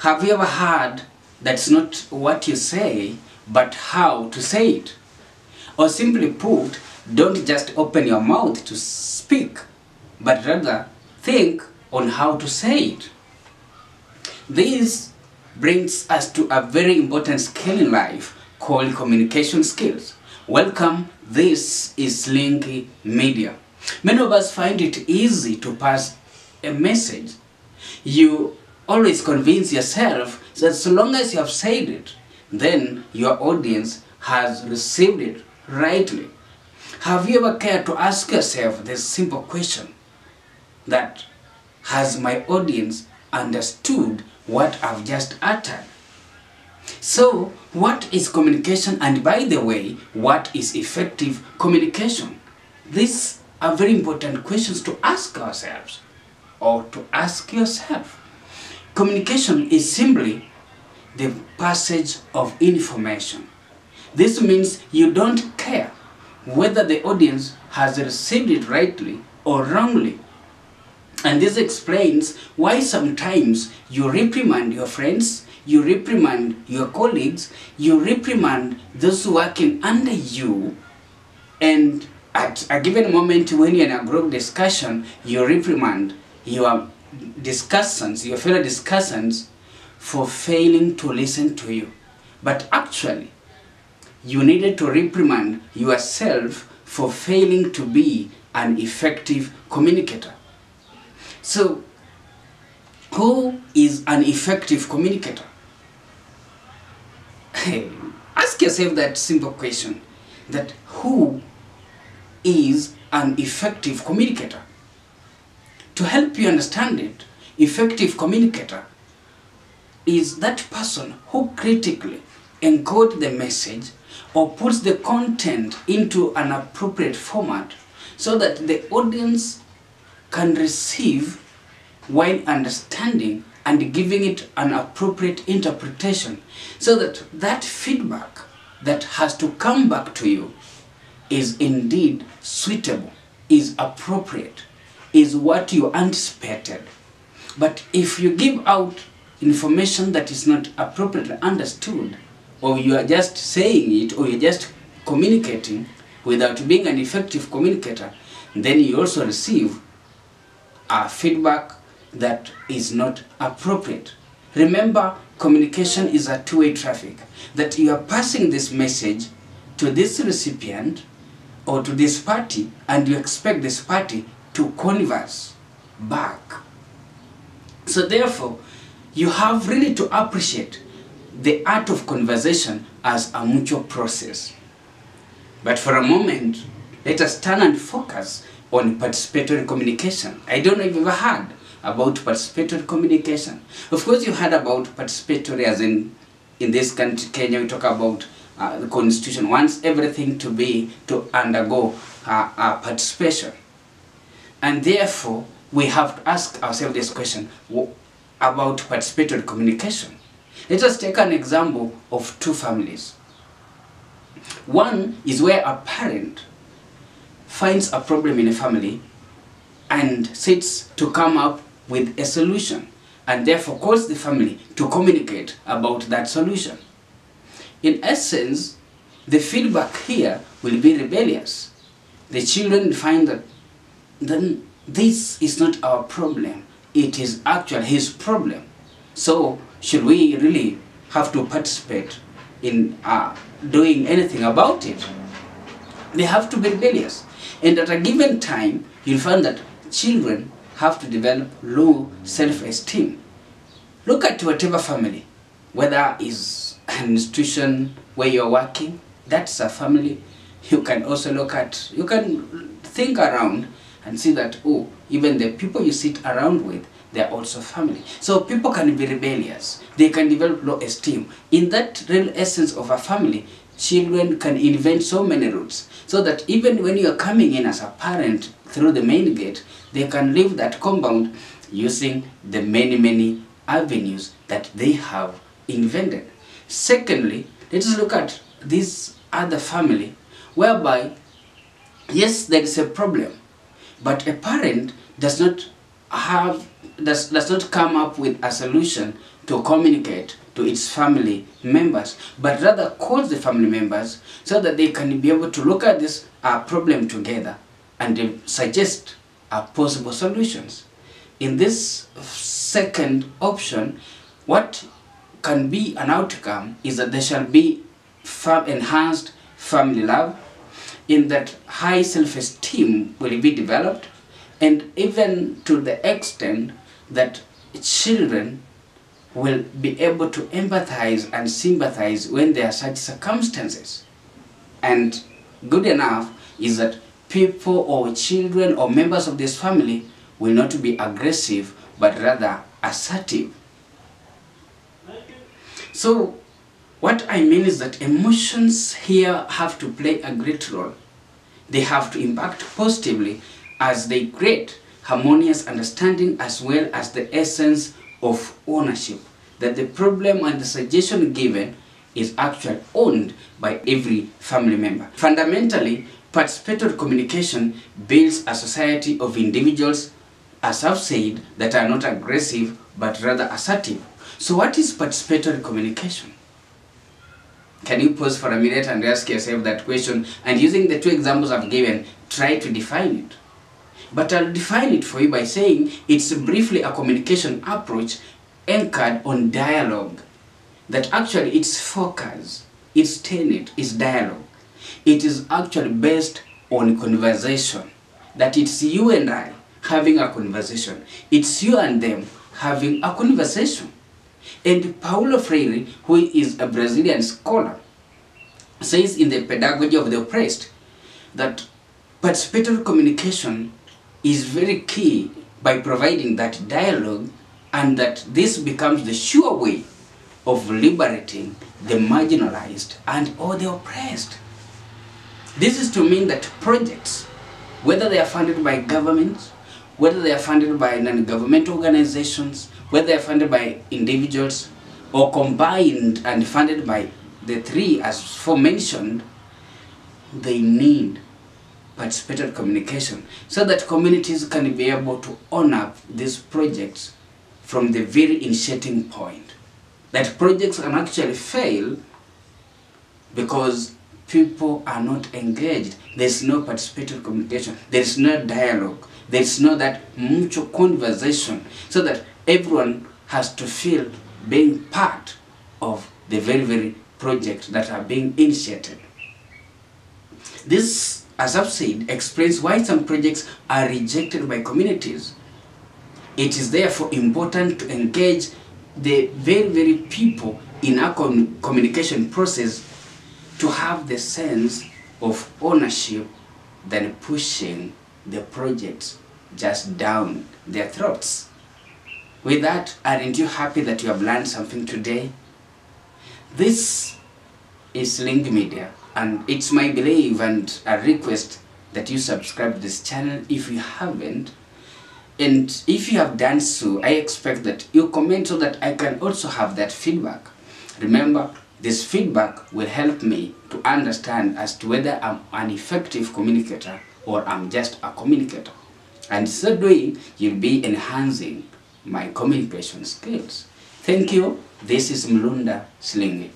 Have you ever heard that's not what you say, but how to say it? Or simply put, don't just open your mouth to speak, but rather think on how to say it. This brings us to a very important skill in life called communication skills. Welcome, this is Linky Media. Many of us find it easy to pass a message. You always convince yourself that so long as you have said it, then your audience has received it rightly. Have you ever cared to ask yourself this simple question, that has my audience understood what I've just uttered? So, what is communication? And by the way, what is effective communication? These are very important questions to ask ourselves, or to ask yourself. Communication is simply the passage of information. This means you don't care whether the audience has received it rightly or wrongly. And this explains why sometimes you reprimand your friends, you reprimand your colleagues, you reprimand those working under you, and at a given moment when you're in a group discussion, you reprimand your discussants, your fellow discussants, for failing to listen to you. But actually, you needed to reprimand yourself for failing to be an effective communicator. So, who is an effective communicator? Hey, ask yourself that simple question, that who is an effective communicator? To help you understand it, effective communicator is that person who critically encodes the message or puts the content into an appropriate format so that the audience can receive while understanding and giving it an appropriate interpretation, so that that feedback that has to come back to you is indeed suitable, is appropriate, is what you anticipated. But if you give out information that is not appropriately understood, or you are just saying it, or you're just communicating without being an effective communicator, then you also receive a feedback that is not appropriate. Remember, communication is a two-way traffic, that you are passing this message to this recipient or to this party, and you expect this party to converse back. So therefore, you have really to appreciate the art of conversation as a mutual process. But for a moment, let us turn and focus on participatory communication. I don't know if you've ever heard about participatory communication. Of course, you heard about participatory, as in this country, Kenya, we talk about the constitution wants everything to undergo participation. And therefore, we have to ask ourselves this question about participatory communication. Let us take an example of two families. One is where a parent finds a problem in a family and sits to come up with a solution, and therefore calls the family to communicate about that solution. In essence, the feedback here will be rebellious. The children find that then this is not our problem, it is actually his problem. So should we really have to participate in doing anything about it? They have to be rebellious. And at a given time, you'll find that children have to develop low self-esteem. Look at whatever family, whether it's an institution where you're working, that's a family. You can also look at, you can think around and see that, oh, even the people you sit around with, they're also family. So people can be rebellious. They can develop low esteem. In that real essence of a family, children can invent so many routes, so that even when you're coming in as a parent through the main gate, they can leave that compound using the many avenues that they have invented. Secondly, let us look at this other family, whereby, yes, there is a problem, but a parent does not come up with a solution to communicate to its family members, but rather calls the family members so that they can be able to look at this problem together and suggest possible solutions. In this second option, what can be an outcome is that there shall be enhanced family love, in that high self-esteem will be developed, and even to the extent that children will be able to empathize and sympathize when there are such circumstances. And good enough is that people or children or members of this family will not be aggressive but rather assertive. So what I mean is that emotions here have to play a great role. They have to impact positively as they create harmonious understanding as well as the essence of ownership, that the problem and the suggestion given is actually owned by every family member. Fundamentally, participatory communication builds a society of individuals, as I've said, that are not aggressive but rather assertive. So what is participatory communication? Can you pause for a minute and ask yourself that question, and using the two examples I've given, try to define it. But I'll define it for you by saying it's briefly a communication approach anchored on dialogue, that actually its focus, its tenet is dialogue. It is actually based on conversation, that it's you and I having a conversation. It's you and them having a conversation. And Paulo Freire, who is a Brazilian scholar, says in the Pedagogy of the Oppressed that participatory communication is very key by providing that dialogue, and that this becomes the sure way of liberating the marginalized and or the oppressed. This is to mean that projects, whether they are funded by governments, whether they are funded by non-governmental organizations, whether they are funded by individuals, or combined and funded by the three as aforementioned, they need participatory communication so that communities can be able to own up these projects from the very initiating point. That projects can actually fail because people are not engaged. There's no participatory communication. There's no dialogue. There's no that mutual conversation, so that everyone has to feel being part of the very project that are being initiated. This, as I've said, explains why some projects are rejected by communities. It is therefore important to engage the very people in our communication process to have the sense of ownership than pushing the projects just down their throats. With that, aren't you happy that you have learned something today? This is Link Media, and it's my belief and a request that you subscribe to this channel if you haven't. And if you have done so, I expect that you comment so that I can also have that feedback. Remember, this feedback will help me to understand as to whether I'm an effective communicator or I'm just a communicator. And so doing, you'll be enhancing my communication skills. Thank you. This is Mlunda Slingi.